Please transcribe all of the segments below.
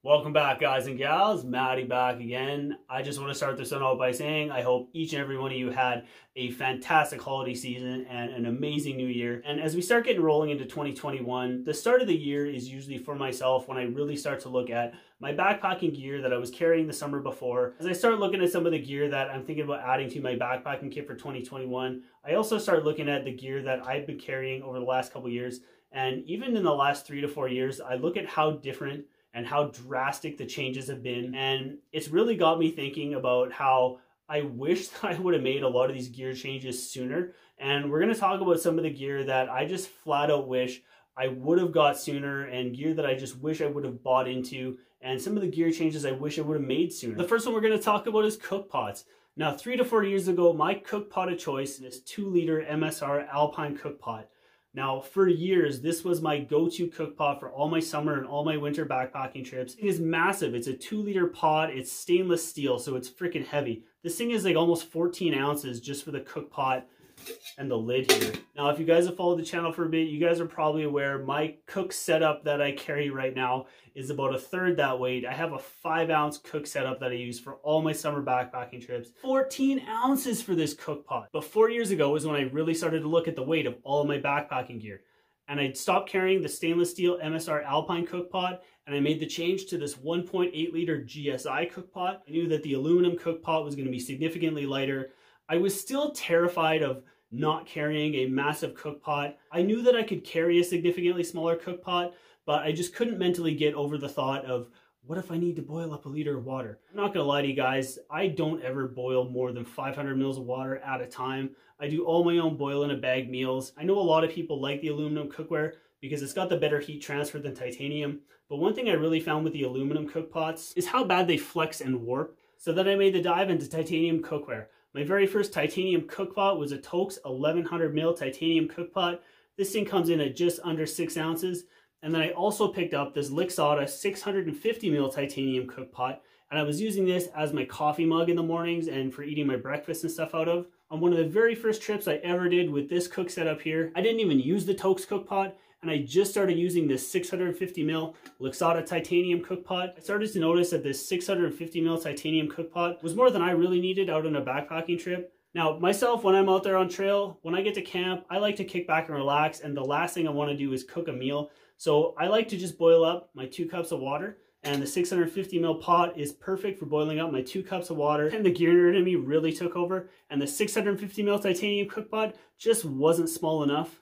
Welcome back, guys and gals. Matty back again. I just want to start this one out by saying I hope each and every one of you had a fantastic holiday season and an amazing new year. And as we start getting rolling into 2021, the start of the year is usually for myself when I really start to look at my backpacking gear that I was carrying the summer before. As I start looking at some of the gear that I'm thinking about adding to my backpacking kit for 2021, I also start looking at the gear that I've been carrying over the last couple years. And even in the last 3 to 4 years, I look at how different and how drastic the changes have been. And it's really got me thinking about how I wish that I would have made a lot of these gear changes sooner. And we're going to talk about some of the gear that I just flat out wish I would have got sooner, and gear that I just wish I would have bought into, and some of the gear changes I wish I would have made sooner. The first one we're going to talk about is cook pots. Now, 3 to 4 years ago, my cook pot of choice is 2-liter MSR Alpine cook pot. Now, for years, this was my go-to cook pot for all my summer and all my winter backpacking trips. It is massive. It's a 2-liter pot. It's stainless steel, so it's freaking heavy. This thing is like almost 14 ounces just for the cook pot and the lid here. Now, if you guys have followed the channel for a bit, you guys are probably aware my cook setup that I carry right now is about a third that weight. I have a 5-ounce cook setup that I use for all my summer backpacking trips. 14 ounces for this cook pot. But 4 years ago was when I really started to look at the weight of all of my backpacking gear. And I stopped carrying the stainless steel MSR Alpine cook pot, and I made the change to this 1.8 liter GSI cook pot. I knew that the aluminum cook pot was going to be significantly lighter. I was still terrified of not carrying a massive cook pot. I knew that I could carry a significantly smaller cook pot, but I just couldn't mentally get over the thought of, what if I need to boil up a liter of water? I'm not gonna lie to you guys, I don't ever boil more than 500 mils of water at a time. I do all my own boil in a bag meals. I know a lot of people like the aluminum cookware because it's got the better heat transfer than titanium. But one thing I really found with the aluminum cook pots is how bad they flex and warp. So then I made the dive into titanium cookware. My very first titanium cookpot was a Toaks 1100 mil titanium cookpot. This thing comes in at just under 6 ounces. And then I also picked up this Lixada 650 mil titanium cookpot. And I was using this as my coffee mug in the mornings and for eating my breakfast and stuff out of. On one of the very first trips I ever did with this cook setup here, I didn't even use the Toaks cookpot. And I just started using this 650 mil Lixada titanium cookpot. I started to notice that this 650 mil titanium cookpot was more than I really needed out on a backpacking trip. Now, myself, when I'm out there on trail, when I get to camp, I like to kick back and relax, and the last thing I want to do is cook a meal. So I like to just boil up my 2 cups of water, and the 650 mil pot is perfect for boiling up my 2 cups of water. And the gear nerd in me really took over, and the 650 mil titanium cookpot just wasn't small enough.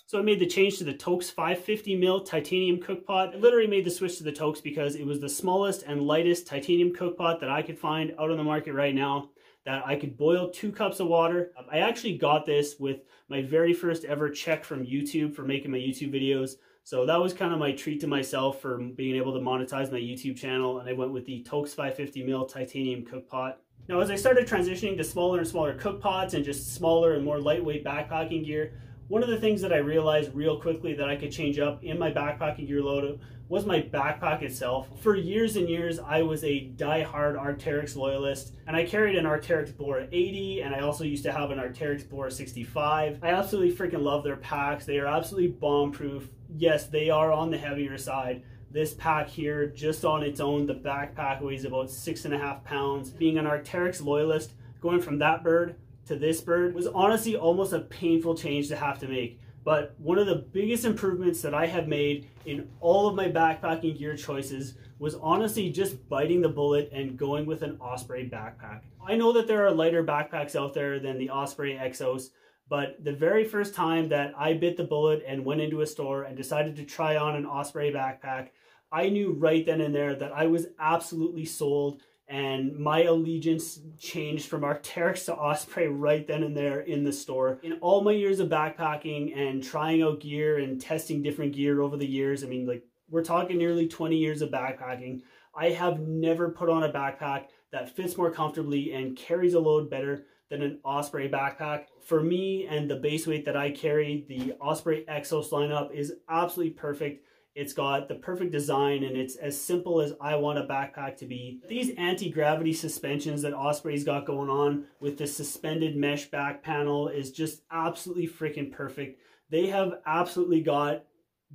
So I made the change to the Toaks 550 mil titanium cookpot. I literally made the switch to the Toaks because it was the smallest and lightest titanium cookpot that I could find out on the market right now, that I could boil 2 cups of water. I actually got this with my very first ever check from YouTube for making my YouTube videos. So that was kind of my treat to myself for being able to monetize my YouTube channel, and I went with the Toaks 550 mil titanium cookpot. Now, as I started transitioning to smaller and smaller cookpots and just smaller and more lightweight backpacking gear, one of the things that I realized real quickly that I could change up in my backpacking gear load was my backpack itself. For years and years, I was a die-hard Arc'teryx loyalist, and I carried an Arc'teryx Bora 80, and I also used to have an Arc'teryx Bora 65. I absolutely freaking love their packs. They are absolutely bomb-proof. Yes, they are on the heavier side. This pack here, just on its own, the backpack weighs about 6.5 pounds. Being an Arc'teryx loyalist, going from that bird to this bird was honestly almost a painful change to have to make. But one of the biggest improvements that I have made in all of my backpacking gear choices was honestly just biting the bullet and going with an Osprey backpack. I know that there are lighter backpacks out there than the Osprey Exos, but the very first time that I bit the bullet and went into a store and decided to try on an Osprey backpack, I knew right then and there that I was absolutely sold, and my allegiance changed from Arc'teryx to Osprey right then and there in the store. In all my years of backpacking and trying out gear and testing different gear over the years, I mean, like, we're talking nearly 20 years of backpacking, I have never put on a backpack that fits more comfortably and carries a load better than an Osprey backpack. For me and the base weight that I carry, the Osprey Exos lineup is absolutely perfect. It's got the perfect design, and it's as simple as I want a backpack to be. These anti-gravity suspensions that Osprey's got going on with the suspended mesh back panel is just absolutely freaking perfect. They have absolutely got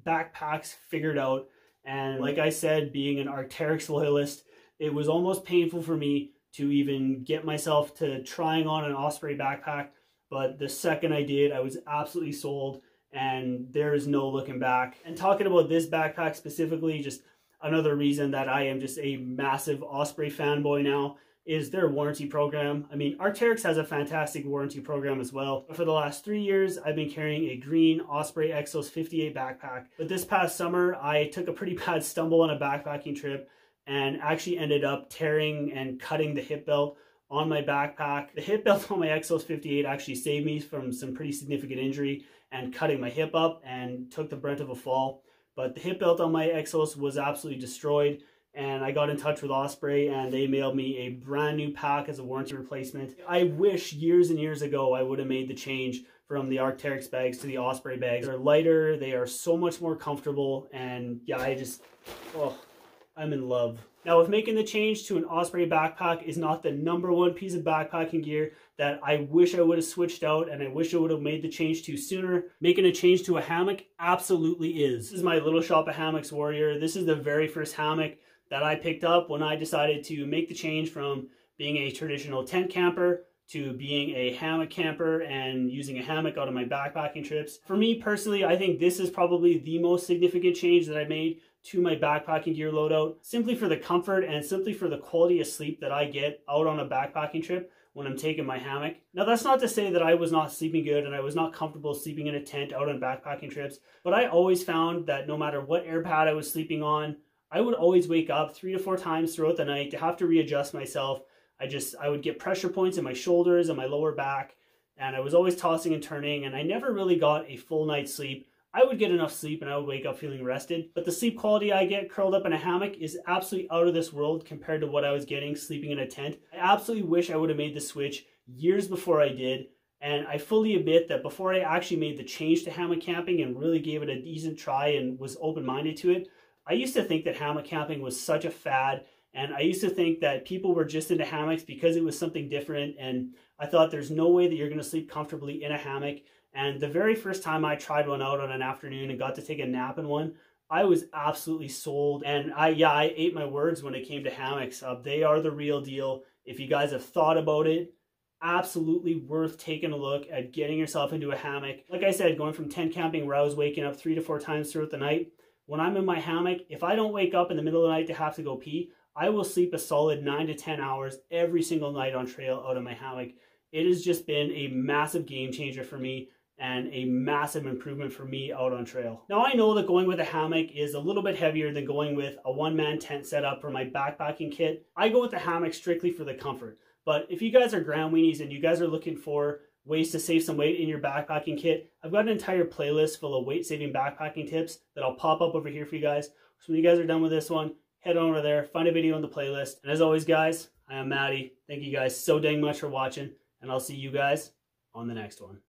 backpacks figured out, And like I said, being an Arc'teryx loyalist, it was almost painful for me to even get myself to trying on an Osprey backpack. But the second I did, I was absolutely sold, and there is no looking back. And talking about this backpack specifically, just another reason that I am just a massive Osprey fanboy now is their warranty program. I mean, Arc'teryx has a fantastic warranty program as well. For the last 3 years, I've been carrying a green Osprey Exos 58 backpack. But this past summer, I took a pretty bad stumble on a backpacking trip and actually ended up tearing and cutting the hip belt on my backpack. The hip belt on my Exos 58 actually saved me from some pretty significant injury and cutting my hip up, and took the brunt of a fall. But the hip belt on my Exos was absolutely destroyed, and I got in touch with Osprey and they mailed me a brand new pack as a warranty replacement. I wish years and years ago I would have made the change from the Arc'teryx bags to the Osprey bags. They're lighter, they are so much more comfortable, and yeah, I'm in love. Now, with making the change to an Osprey backpack is not the #1 piece of backpacking gear that I wish I would have switched out, and I wish I would have made the change to sooner. Making a change to a hammock absolutely is. This is my Little Shop of Hammocks Warrior. This is the very first hammock that I picked up when I decided to make the change from being a traditional tent camper to being a hammock camper and using a hammock out of my backpacking trips. For me personally, I think this is probably the most significant change that I made to my backpacking gear loadout, simply for the comfort and simply for the quality of sleep that I get out on a backpacking trip when I'm taking my hammock. Now, that's not to say that I was not sleeping good and I was not comfortable sleeping in a tent out on backpacking trips, but I always found that no matter what air pad I was sleeping on, I would always wake up 3 to 4 times throughout the night to have to readjust myself. I would get pressure points in my shoulders and my lower back, and I was always tossing and turning, and I never really got a full night's sleep. I would get enough sleep and I would wake up feeling rested, but the sleep quality I get curled up in a hammock is absolutely out of this world compared to what I was getting sleeping in a tent. I absolutely wish I would have made the switch years before I did, and I fully admit that before I actually made the change to hammock camping and really gave it a decent try and was open-minded to it, I used to think that hammock camping was such a fad, and I used to think that people were just into hammocks because it was something different, and I thought there's no way that you're going to sleep comfortably in a hammock. And the very first time I tried one out on an afternoon and got to take a nap in one, I was absolutely sold. And I ate my words when it came to hammocks. They are the real deal. If you guys have thought about it, absolutely worth taking a look at getting yourself into a hammock. Like I said, going from tent camping where I was waking up 3 to 4 times throughout the night, when I'm in my hammock, if I don't wake up in the middle of the night to have to go pee, I will sleep a solid 9 to 10 hours every single night on trail out of my hammock. It has just been a massive game changer for me and a massive improvement for me out on trail. Now, I know that going with a hammock is a little bit heavier than going with a one-man tent setup for my backpacking kit. I go with the hammock strictly for the comfort. But if you guys are ground weenies and you guys are looking for ways to save some weight in your backpacking kit, I've got an entire playlist full of weight-saving backpacking tips that I'll pop up over here for you guys. So when you guys are done with this one, head on over there, find a video on the playlist. And as always, guys, I am Matty. Thank you guys so dang much for watching, and I'll see you guys on the next one.